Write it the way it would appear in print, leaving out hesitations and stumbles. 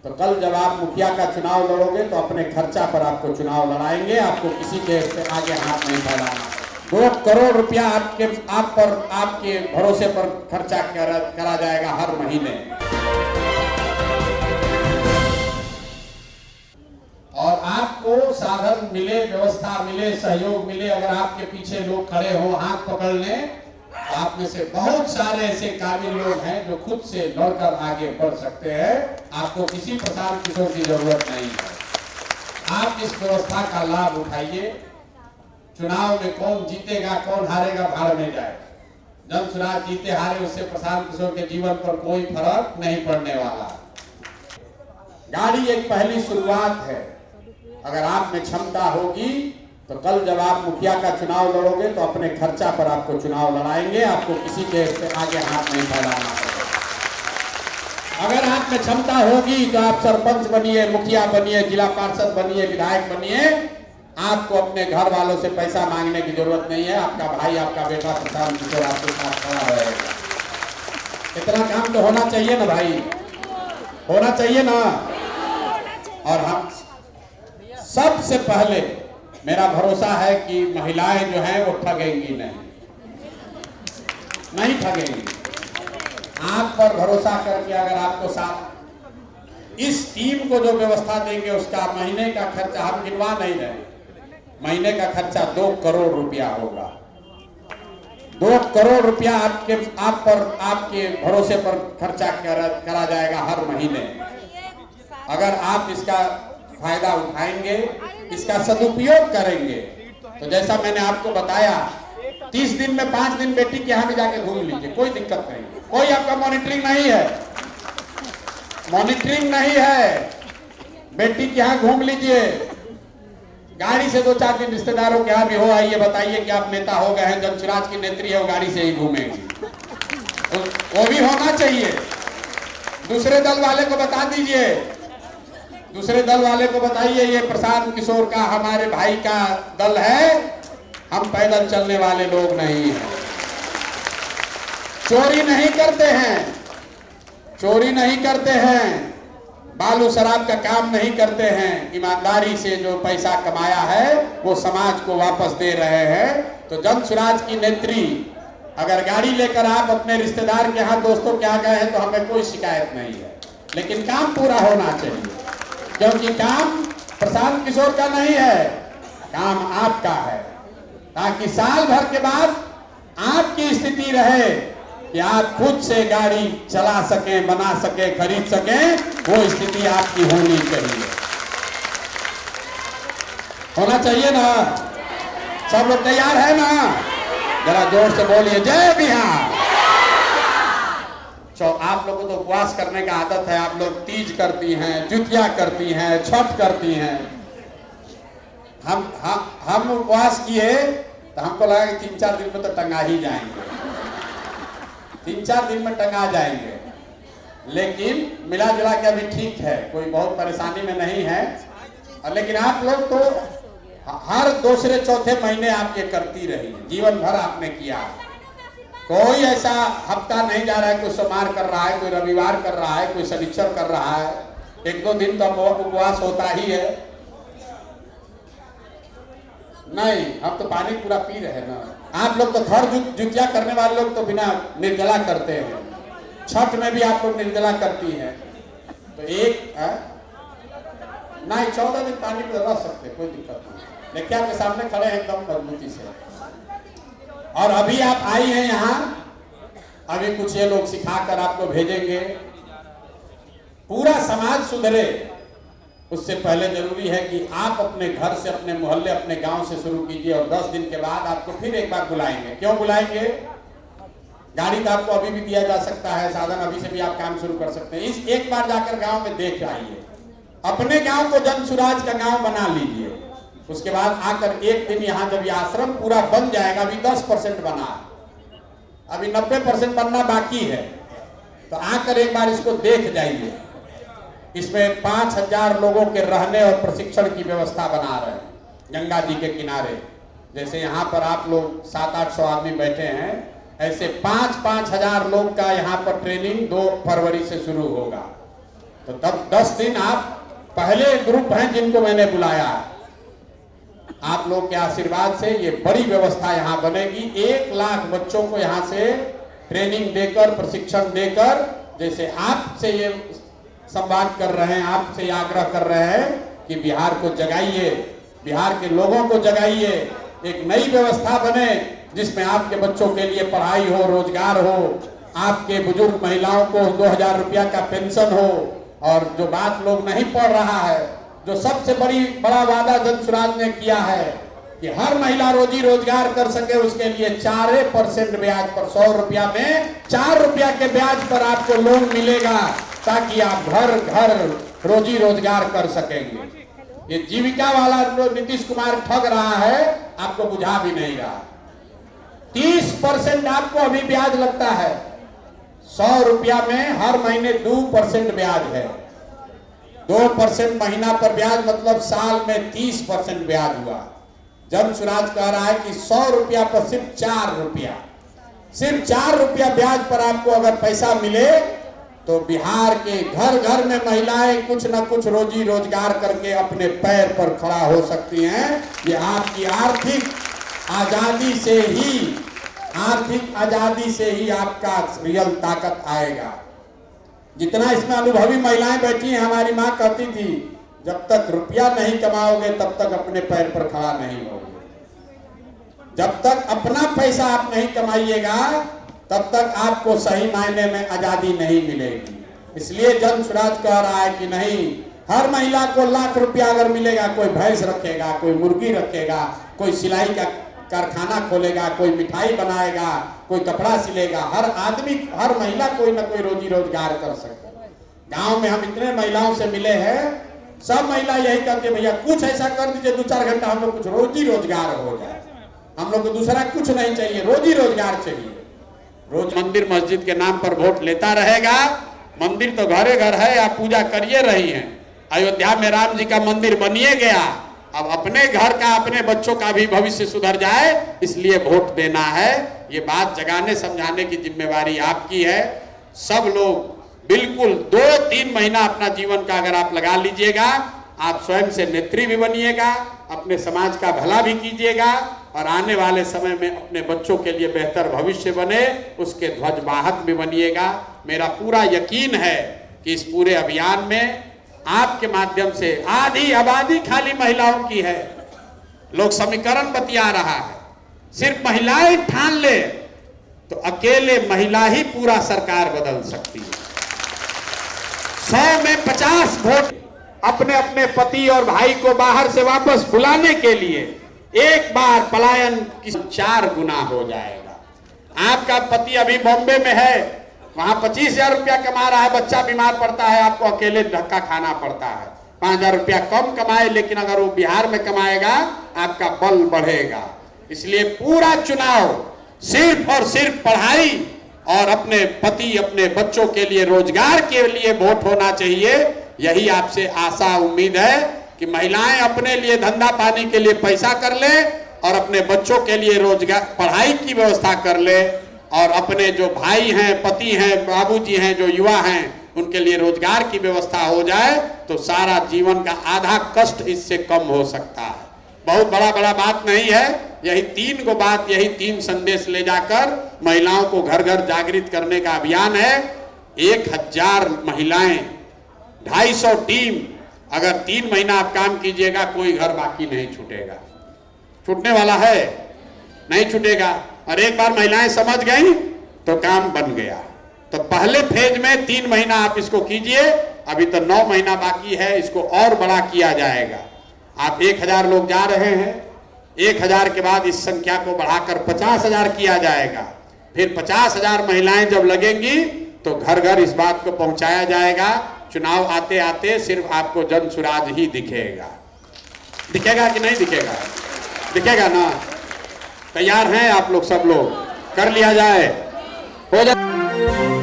तो कल जब आप मुखिया का चुनाव लड़ोगे तो अपने खर्चा पर आपको चुनाव लड़ाएंगे, आपको किसी के से आगे हाथ नहीं फैलाना। 2 करोड़ रुपया आपके भरोसे पर खर्चा करा जाएगा हर महीने। और आपको साधन मिले, व्यवस्था मिले, सहयोग मिले, अगर आपके पीछे लोग खड़े हो हाथ पकड़ लें, आप में से बहुत सारे ऐसे काबिल लोग हैं जो खुद से लड़कर आगे बढ़ सकते हैं। आपको किसी प्रशांत किशोर की जरूरत नहीं है। आप इस व्यवस्था का लाभ उठाइए। चुनाव में कौन जीतेगा कौन हारेगा भाड़ में जाए। जनसुराज जीते हारे उससे प्रशांत किशोर के जीवन पर कोई फर्क नहीं पड़ने वाला। गाड़ी एक पहली शुरुआत है। अगर आप में क्षमता होगी तो कल जब आप मुखिया का चुनाव लड़ोगे तो अपने खर्चा पर आपको चुनाव लड़ाएंगे, आपको किसी के आगे हाथ नहीं फैलाना। अगर आप में क्षमता होगी तो आप सरपंच बनिए, मुखिया बनिए, जिला पार्षद बनिए, विधायक बनिए। आपको अपने घर वालों से पैसा मांगने की जरूरत नहीं है। आपका भाई, आपका बेटा प्रशांत किशोर आपके साथ खड़ा रहेगा। इतना काम तो होना चाहिए ना भाई, होना चाहिए ना। और हम सबसे पहले मेरा भरोसा है कि महिलाएं जो हैं वो ठगेंगी नहीं ठगेंगी। आप पर भरोसा करके अगर आपको साथ इस टीम को जो व्यवस्था देंगे उसका महीने का खर्चा हम गिनवा नहीं रहे, महीने का खर्चा 2 करोड़ रुपया होगा। 2 करोड़ रुपया आपके भरोसे पर खर्चा करा जाएगा हर महीने। अगर आप इसका फायदा उठाएंगे, इसका सदुपयोग करेंगे तो जैसा मैंने आपको बताया 30 दिन में 5 दिन बेटी के यहाँ भी जाके घूम लीजिए, कोई दिक्कत नहीं। कोई आपका मॉनिटरिंग नहीं है, मॉनिटरिंग नहीं है। बेटी के यहाँ घूम लीजिए, गाड़ी से 2-4 दिन रिश्तेदारों के यहाँ भी हो आइए, बताइए कि आप नेता हो गए हैं, जनसुराज की नेत्री है, वो गाड़ी से ही घूमेगी। वो भी होना चाहिए। दूसरे दल वाले को बता दीजिए, दूसरे दल वाले को बताइए ये प्रशांत किशोर का, हमारे भाई का दल है, हम पैदल चलने वाले लोग नहीं हैं। चोरी नहीं करते हैं, चोरी नहीं करते हैं, बालू शराब का काम नहीं करते हैं। ईमानदारी से जो पैसा कमाया है वो समाज को वापस दे रहे हैं। तो जनसुराज की नेत्री अगर गाड़ी लेकर आप अपने रिश्तेदार के यहाँ, दोस्तों के यहाँ गए हैं तो हमें कोई शिकायत नहीं है, लेकिन काम पूरा होना चाहिए। क्योंकि काम प्रशांत किशोर का नहीं है, काम आपका है, ताकि साल भर के बाद आपकी स्थिति रहे कि आप खुद से गाड़ी चला सकें, बना सकें, खरीद सकें। वो स्थिति आपकी होनी चाहिए, होना चाहिए ना। सब लोग तैयार है ना? जरा जोर से बोलिए जय बिहार। आप लोगों को तो उपवास करने का आदत है, आप लोग तीज करती हैं, जुतिया करती हैं, छठ करती हैं। हम उपवास किए तो हमको लगा कि 3-4 दिन में तो टंगा ही जाएंगे, 3-4 दिन में टंगा जाएंगे। लेकिन मिला जुला के अभी ठीक है, कोई बहुत परेशानी में नहीं है। लेकिन आप लोग तो हर दूसरे चौथे महीने आप ये करती रही, जीवन भर आपने किया। कोई ऐसा हफ्ता नहीं जा रहा है, कोई सोमवार कर रहा है, कोई रविवार कर रहा है, कोई शनिचर कर रहा है। 1-2 दिन तो उपवास होता ही है। नहीं, हम तो पानी पूरा पी रहे हैं ना। आप लोग तो घर जुतिया करने वाले लोग तो बिना निर्जला करते हैं, छठ में भी आप लोग निर्जला करती हैं। तो नहीं 14 दिन पानी पे रह सकते, कोई दिक्कत नहीं। देखिए आपके सामने खड़े हैं एकदम मजबूती से। और अभी आप आई हैं यहाँ, अभी कुछ ये लोग सिखाकर आपको भेजेंगे। पूरा समाज सुधरे उससे पहले जरूरी है कि आप अपने घर से, अपने मोहल्ले, अपने गांव से शुरू कीजिए। और 10 दिन के बाद आपको फिर एक बार बुलाएंगे। क्यों बुलाएंगे? गाड़ी तो आपको अभी भी दिया जा सकता है, साधन अभी से भी आप काम शुरू कर सकते हैं। इस एक बार जाकर गांव में देख आइए, अपने गांव को जनसुराज का गांव बना लीजिए। उसके बाद आकर एक दिन यहाँ जब ये आश्रम पूरा बन जाएगा, अभी 10% बना, अभी 90% बनना बाकी है, तो आकर एक बार इसको देख जाइए। इसमें 5000 लोगों के रहने और प्रशिक्षण की व्यवस्था बना रहे हैं गंगा जी के किनारे। जैसे यहाँ पर आप लोग 700-800 आदमी बैठे हैं, ऐसे 5-5 हजार लोग का यहाँ पर ट्रेनिंग 2 फरवरी से शुरू होगा। तो तब 10 दिन आप पहले ग्रुप हैं जिनको मैंने बुलाया। आप लोग के आशीर्वाद से ये बड़ी व्यवस्था यहाँ बनेगी। 1 लाख बच्चों को यहाँ से ट्रेनिंग देकर, प्रशिक्षण देकर, जैसे आपसे ये संवाद कर रहे हैं, आपसे आग्रह कर रहे हैं कि बिहार को जगाइए, बिहार के लोगों को जगाइए, एक नई व्यवस्था बने जिसमें आपके बच्चों के लिए पढ़ाई हो, रोजगार हो, आपके बुजुर्ग महिलाओं को 2000 रुपया का पेंशन हो। और जो बात लोग नहीं पढ़ रहा है, जो सबसे बड़ा वादा जनसुराज ने किया है कि हर महिला रोजी रोजगार कर सके, उसके लिए 4% ब्याज पर 100 रुपया में 4 रुपया के ब्याज पर आपको लोन मिलेगा, ताकि आप घर घर रोजी रोजगार कर सकेंगे। ये जीविका वाला जो नीतीश कुमार ठग रहा है, आपको बुझा भी नहीं रहा। 30% आपको अभी ब्याज लगता है, 100 रुपया में हर महीने 2% ब्याज है। 2% महीना पर ब्याज मतलब साल में 30% ब्याज हुआ। जनसुराज कह रहा है कि 100 रुपया पर सिर्फ 4 रुपया, सिर्फ 4 रुपया ब्याज पर आपको अगर पैसा मिले तो बिहार के घर घर में महिलाएं कुछ न कुछ रोजी रोजगार करके अपने पैर पर खड़ा हो सकती हैं। ये आपकी आर्थिक आजादी से ही आपका रियल ताकत आएगा। जितना इसमें अनुभवी महिलाएं बैठी हैं, हमारी माँ कहती थी, जब तक रुपया नहीं कमाओगे तब तक अपने पैर पर खड़ा नहीं होगे। जब तक अपना पैसा आप नहीं कमाइएगा तब तक आपको सही मायने में आजादी नहीं मिलेगी। इसलिए जनसुराज कह रहा है कि नहीं, हर महिला को लाख रुपया अगर मिलेगा, कोई भैंस रखेगा, कोई मुर्गी रखेगा, कोई सिलाई का कारखाना खोलेगा, कोई मिठाई बनाएगा, कोई कपड़ा सिलेगा, हर आदमी, हर महिला कोई ना कोई रोजी रोजगार कर सके। गांव में हम इतने महिलाओं से मिले हैं, सब महिला यही कहती है, भैया कुछ ऐसा कर दीजिए 2-4 घंटा हम लोग कुछ रोजी रोजगार हो जाए, हम लोग को दूसरा कुछ नहीं चाहिए, रोजी रोजगार चाहिए। रोज मंदिर मस्जिद के नाम पर वोट लेता रहेगा। मंदिर तो घरे घर है, आप पूजा करिए रही हैं। अयोध्या में राम जी का मंदिर बनिए गया, अब अपने घर का, अपने बच्चों का भी भविष्य सुधर जाए, इसलिए वोट देना है। ये बात जगाने समझाने की जिम्मेवारी आपकी है। सब लोग बिल्कुल 2-3 महीना अपना जीवन का अगर आप लगा लीजिएगा, आप स्वयं से नेत्री भी बनिएगा, अपने समाज का भला भी कीजिएगा और आने वाले समय में अपने बच्चों के लिए बेहतर भविष्य बने, उसके ध्वजवाहक भी बनिएगा। मेरा पूरा यकीन है कि इस पूरे अभियान में आपके माध्यम से आधी आबादी खाली महिलाओं की है। लोग समीकरण बतिया रहा है, सिर्फ महिलाएं ठान ले तो अकेले महिला ही पूरा सरकार बदल सकती है। 100 में 50 वोट अपने अपने पति और भाई को बाहर से वापस बुलाने के लिए एक बार पलायन की 4 गुना हो जाएगा। आपका पति अभी बॉम्बे में है, वहां 25,000 रुपया कमा रहा है, बच्चा बीमार पड़ता है, आपको अकेले धक्का खाना पड़ता है। 5,000 रुपया कम कमाए, लेकिन अगर वो बिहार में कमाएगा आपका बल बढ़ेगा। इसलिए पूरा चुनाव सिर्फ और सिर्फ पढ़ाई और अपने पति, अपने बच्चों के लिए, रोजगार के लिए वोट होना चाहिए। यही आपसे आशा उम्मीद है कि महिलाएं अपने लिए धंधा पानी के लिए पैसा कर ले और अपने बच्चों के लिए रोजगार, पढ़ाई की व्यवस्था कर ले, और अपने जो भाई हैं, पति हैं, बाबूजी हैं, जो युवा हैं, उनके लिए रोजगार की व्यवस्था हो जाए तो सारा जीवन का आधा कष्ट इससे कम हो सकता है। बहुत बड़ा बात नहीं है, यही 3 गो बात, यही 3 संदेश ले जाकर महिलाओं को घर घर जागृत करने का अभियान है। 1000 महिलाएं, 250 टीम, अगर 3 महीना आप काम कीजिएगा, कोई घर बाकी नहीं छूटेगा। छूटने वाला है? नहीं छूटेगा। और एक बार महिलाएं समझ गई तो काम बन गया। तो पहले फेज में 3 महीना आप इसको कीजिए, अभी तो 9 महीना बाकी है, इसको और बड़ा किया जाएगा। आप 1000 लोग जा रहे हैं, 1000 के बाद इस संख्या को बढ़ाकर 50,000 किया जाएगा। फिर 50,000 महिलाएं जब लगेंगी तो घर घर इस बात को पहुंचाया जाएगा। चुनाव आते आते सिर्फ आपको जनसुराज ही दिखेगा। दिखेगा कि नहीं दिखेगा? दिखेगा ना? तैयार हैं आप लोग? सब लोग कर लिया जाए, हो जाए।